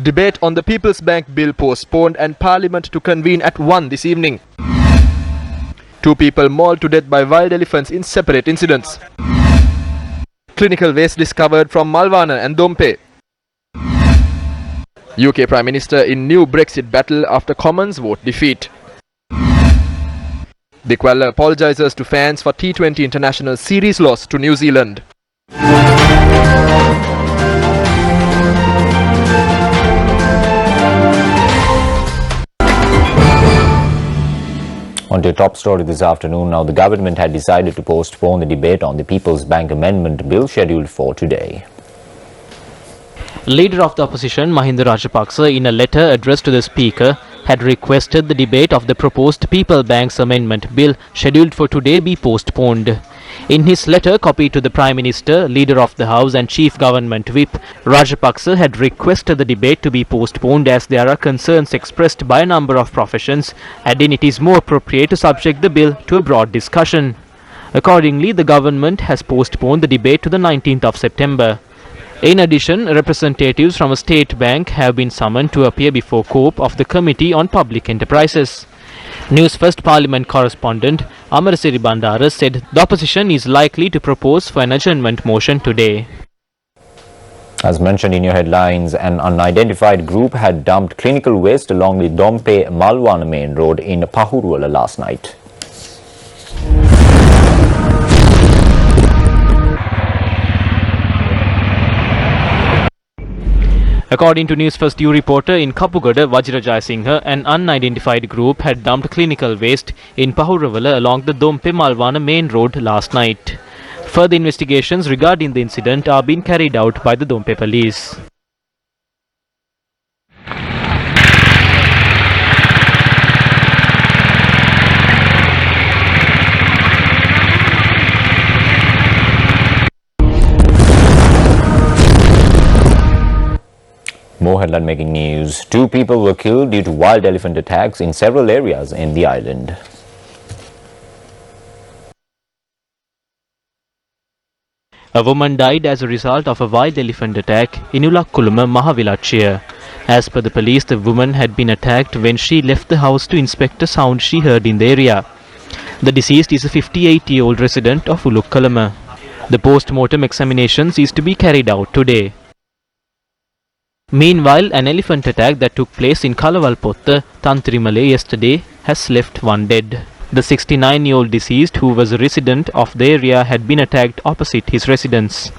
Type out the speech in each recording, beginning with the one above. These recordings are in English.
Debate on the People's Bank Bill postponed and Parliament to convene at 1 this evening. 2 people mauled to death by wild elephants in separate incidents. Clinical waste discovered from Malwana and Dompe. UK Prime Minister in new Brexit battle after Commons vote defeat. Dikwalla apologises to fans for T20 International Series loss to New Zealand. On to your top story this afternoon. Now, the government had decided to postpone the debate on the People's Bank Amendment Bill scheduled for today. Leader of the opposition, Mahinda Rajapaksa, in a letter addressed to the Speaker, had requested the debate of the proposed People Bank's Amendment Bill scheduled for today be postponed. In his letter copied to the Prime Minister, Leader of the House and Chief Government Whip, Rajapaksa had requested the debate to be postponed as there are concerns expressed by a number of professions, adding it is more appropriate to subject the bill to a broad discussion. Accordingly, the government has postponed the debate to the 19th of September. In addition, representatives from a state bank have been summoned to appear before COPE of the Committee on Public Enterprises. Newsfirst Parliament correspondent Amarasiri Bandara said the opposition is likely to propose for an adjournment motion today. As mentioned in your headlines, an unidentified group had dumped clinical waste along the Dompe-Malwana main road in Pahurwala last night. According to Newsfirst reporter in Kapugada, Vajra Jayasinghe, an unidentified group had dumped clinical waste in Pahuravala along the Dompe-Malwana main road last night. Further investigations regarding the incident are being carried out by the Dompe police. More headline making news. 2 people were killed due to wild elephant attacks in several areas in the island. A woman died as a result of a wild elephant attack in Ulakkuluma, Mahavilachia. As per the police, the woman had been attacked when she left the house to inspect a sound she heard in the area. The deceased is a 58-year-old resident of Ulakkuluma. The post-mortem examinations is to be carried out today. Meanwhile, an elephant attack that took place in Kalawalpotta, Tantrimale yesterday has left 1 dead. The 69-year-old deceased, who was a resident of the area, had been attacked opposite his residence.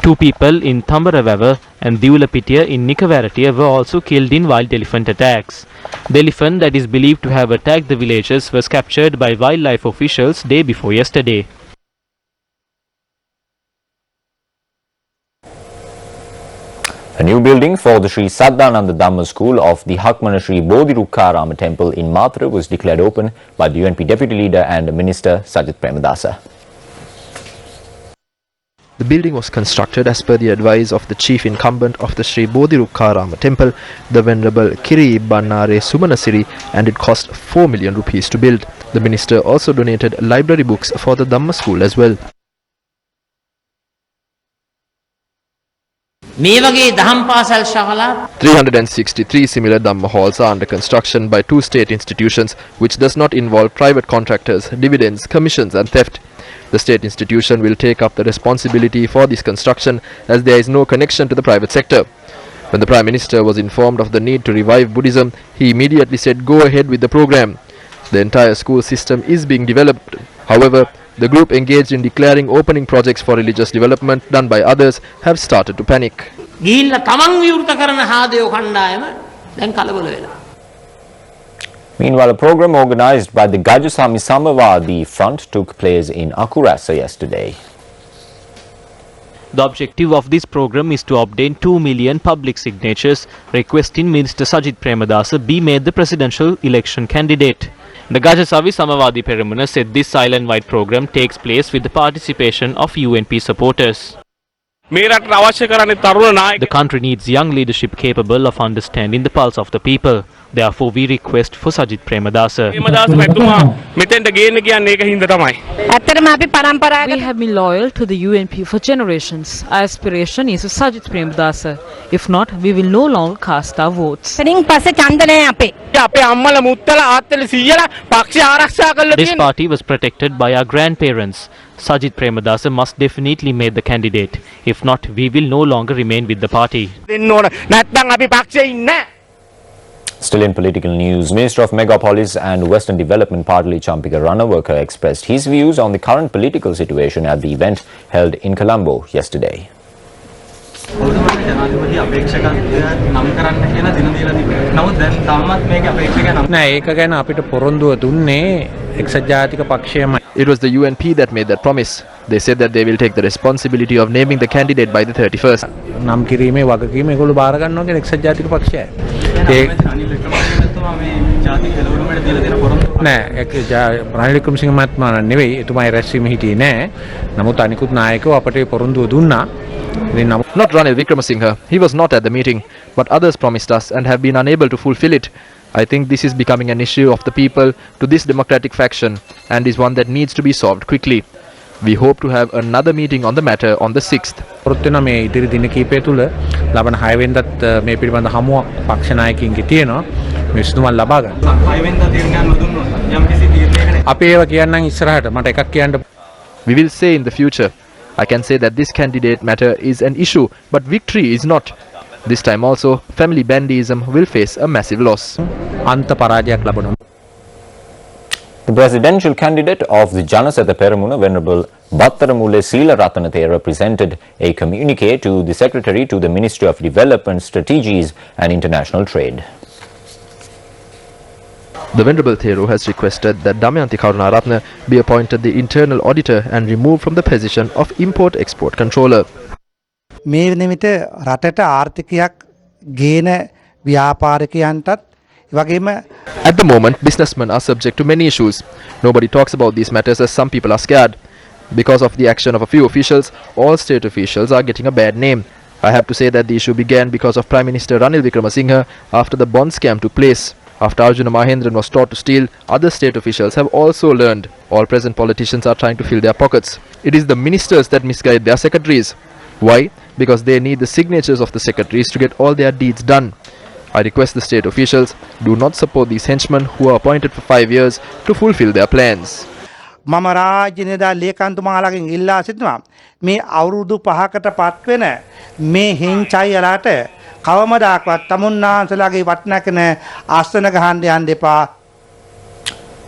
2 people in Thambaravava and Diulapitiya in Nikavarattiya were also killed in wild elephant attacks. The elephant that is believed to have attacked the villagers was captured by wildlife officials day before yesterday. A new building for the Sri Saddhananda Dhamma School of the Hakmana Sri Bodhirukkarama Temple in Mathura was declared open by the UNP Deputy Leader and Minister Sajith Premadasa. The building was constructed as per the advice of the chief incumbent of the Sri Bodhirukkarama Temple, the Venerable Kiri Bannare Sumanasiri, and it cost 4 million rupees to build. The minister also donated library books for the Dhamma school as well. 363 similar Dhamma halls are under construction by 2 state institutions, which does not involve private contractors, dividends, commissions and theft. The state institution will take up the responsibility for this construction as there is no connection to the private sector. When the Prime Minister was informed of the need to revive Buddhism, he immediately said go ahead with the program. The entire school system is being developed. However, the group engaged in declaring opening projects for religious development done by others have started to panic. Meanwhile, a program organized by the Gajasami Sawadee Front took place in Akurasa yesterday. The objective of this program is to obtain 2 million public signatures requesting Minister Sajith Premadasa be made the presidential election candidate. The Gajasavi Samavadi Peramuna said this island-wide program takes place with the participation of UNP supporters. The country needs young leadership capable of understanding the pulse of the people. Therefore, we request for Sajith Premadasa. We have been loyal to the UNP for generations. Our aspiration is Sajith Premadasa. If not, we will no longer cast our votes. This party was protected by our grandparents. Sajith Premadasa must definitely make the candidate. If not, we will no longer remain with the party. Still in political news, Minister of Megapolis and Western Development Partly Champika Ranawaka expressed his views on the current political situation at the event held in Colombo yesterday. It was the UNP that made that promise. They said that they will take the responsibility of naming the candidate by the 31st. Not Ranil Wickramasinghe. He was not at the meeting, but others promised us and have been unable to fulfill it. I think this is becoming an issue of the people to this democratic faction and is one that needs to be solved quickly. We hope to have another meeting on the matter on the 6th. We will say in the future. I can say that this candidate matter is an issue, but victory is not. This time also, family bandyism will face a massive loss. The presidential candidate of the Janasatha Peramuna, Venerable Battaramule Sila Ratanathera, presented a communique to the Secretary to the Ministry of Development, Strategies and International Trade. The Venerable Thero has requested that Damayanti Karunaratne be appointed the internal auditor and removed from the position of import-export controller. At the moment, businessmen are subject to many issues. Nobody talks about these matters as some people are scared. Because of the action of a few officials, all state officials are getting a bad name. I have to say that the issue began because of Prime Minister Ranil Wickramasinghe after the bond scam took place. After Arjuna Mahendran was taught to steal, other state officials have also learned. All present politicians are trying to fill their pockets. It is the ministers that misguide their secretaries. Why? Because they need the signatures of the secretaries to get all their deeds done. I request the state officials, do not support these henchmen who are appointed for 5 years to fulfill their plans. මම රාජ්‍ය නිලධාරී ලේකම්තුමාලාගෙන් ඉල්ලා සිටිනවා මේ අවුරුදු 5කට පත්වෙන මේ හිංචයිලාට කවමදාකවත් තමුන්නාන්සලාගේ වටිනාකම ආසන ගහන්න යන්න එපා.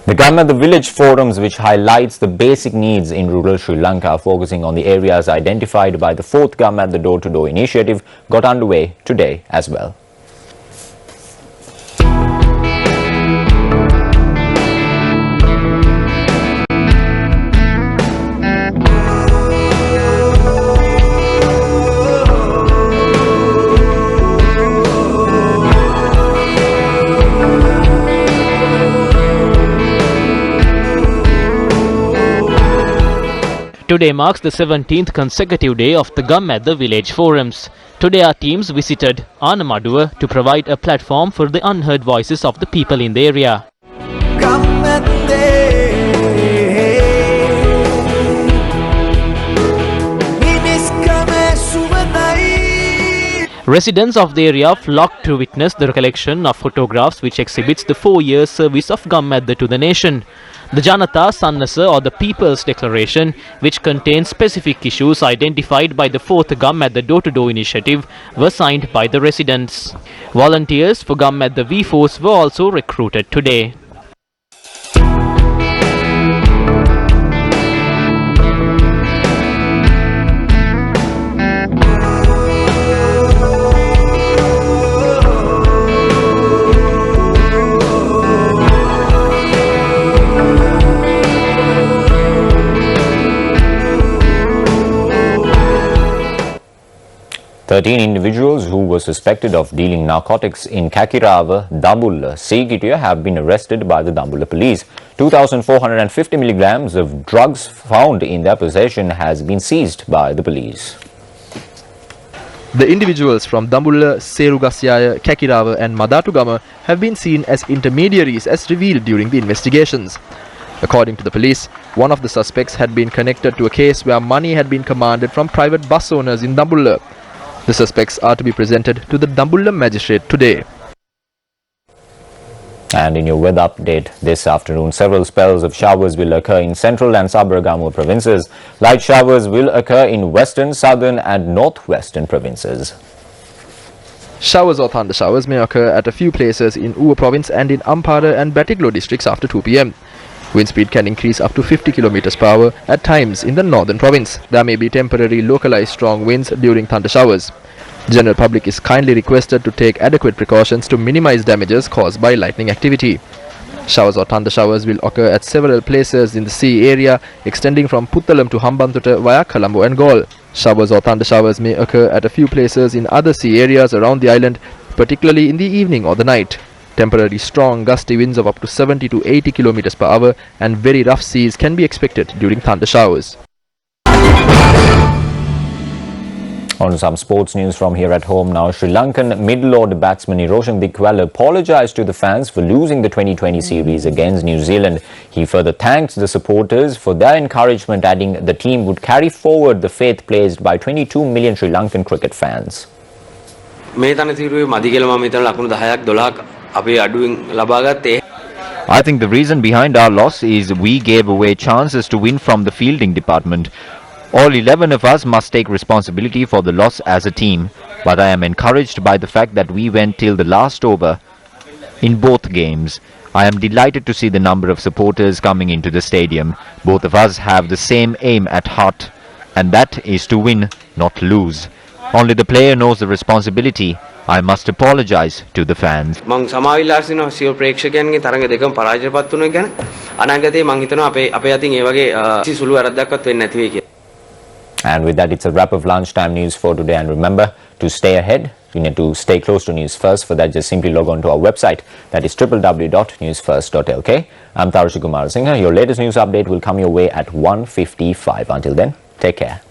The Gamma, the village forums, which highlights the basic needs in rural Sri Lanka, focusing on the areas identified by the 4th Gamma, the door-to-door initiative, got underway today as well. Today marks the 17th consecutive day of the Gum at the Village Forums. Today our teams visited Anamaduwa to provide a platform for the unheard voices of the people in the area. Residents of the area flocked to witness the collection of photographs which exhibits the 4-year service of Gammadda to the nation. The Janata Sannasa, or the People's Declaration, which contains specific issues identified by the 4th Gammadda door-to-door initiative, were signed by the residents. Volunteers for Gammadda V-Force were also recruited today. Thirteen individuals who were suspected of dealing narcotics in Kakirava, Dambulla, Sigitiya have been arrested by the Dambulla police. 2,450 milligrams of drugs found in their possession has been seized by the police. The individuals from Dambulla, Serugasyaya, Kakirawa and Madatugama have been seen as intermediaries as revealed during the investigations. According to the police, one of the suspects had been connected to a case where money had been commanded from private bus owners in Dambulla. The suspects are to be presented to the Dambulla magistrate today. And in your weather update this afternoon, several spells of showers will occur in central and Sabaragamu provinces. Light showers will occur in western, southern and northwestern provinces. Showers or thunder showers may occur at a few places in Uva province and in Ampara and Batiglo districts after 2 p.m. Wind speed can increase up to 50 km per hour at times in the northern province. There may be temporary localized strong winds during thunder showers. General public is kindly requested to take adequate precautions to minimize damages caused by lightning activity. Showers or thunder showers will occur at several places in the sea area extending from Puttalam to Hambantota via Colombo and Galle. Showers or thunder showers may occur at a few places in other sea areas around the island, particularly in the evening or the night. Temporary strong gusty winds of up to 70 to 80 km per hour and very rough seas can be expected during thunder showers. On to some sports news from here at home now. Sri Lankan middle-order batsman Iroshan Dickwella apologised to the fans for losing the 2020 series against New Zealand. He further thanked the supporters for their encouragement, adding the team would carry forward the faith placed by 22 million Sri Lankan cricket fans. I think the reason behind our loss is we gave away chances to win from the fielding department. All 11 of us must take responsibility for the loss as a team, but I am encouraged by the fact that we went till the last over in both games. I am delighted to see the number of supporters coming into the stadium. Both of us have the same aim at heart, and that is to win, not lose. Only the player knows the responsibility. I must apologize to the fans. And with that, it's a wrap of lunchtime news for today. And remember to stay ahead. You need to stay close to News First. For that, just simply log on to our website. That is www.newsfirst.lk. I'm Tarushikumar Singha. Your latest news update will come your way at 1:55. Until then, take care.